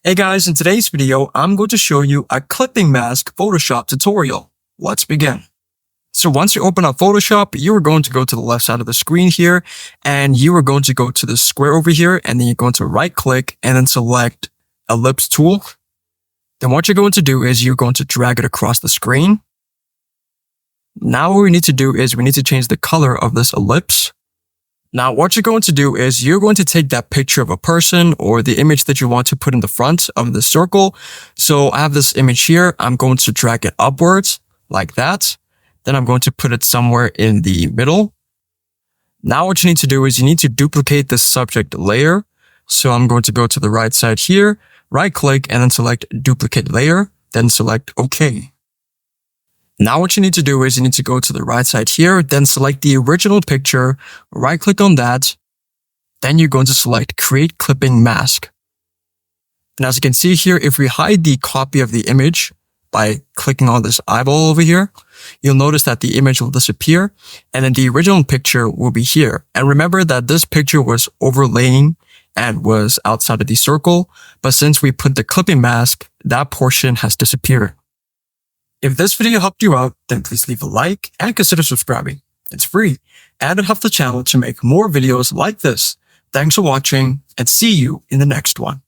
Hey guys, in today's video, I'm going to show you a clipping mask Photoshop tutorial. Let's begin. So once you open up Photoshop, you are going to go to the left side of the screen here, and you are going to go to the square over here, and then you're going to right click and then select Ellipse tool. Then what you're going to do is you're going to drag it across the screen. Now what we need to do is we need to change the color of this ellipse. Now, what you're going to do is you're going to take that picture of a person or the image that you want to put in the front of the circle. So I have this image here. I'm going to drag it upwards like that. Then I'm going to put it somewhere in the middle. Now what you need to do is you need to duplicate the subject layer. So I'm going to go to the right side here, right click and then select duplicate layer, then select OK. Now what you need to do is you need to go to the right side here, then select the original picture, right click on that. Then you're going to select create clipping mask. And as you can see here, if we hide the copy of the image by clicking on this eyeball over here, you'll notice that the image will disappear and then the original picture will be here. And remember that this picture was overlaying and was outside of the circle, but since we put the clipping mask, that portion has disappeared. If this video helped you out, then please leave a like and consider subscribing. It's free and it helps the channel to make more videos like this. Thanks for watching and see you in the next one.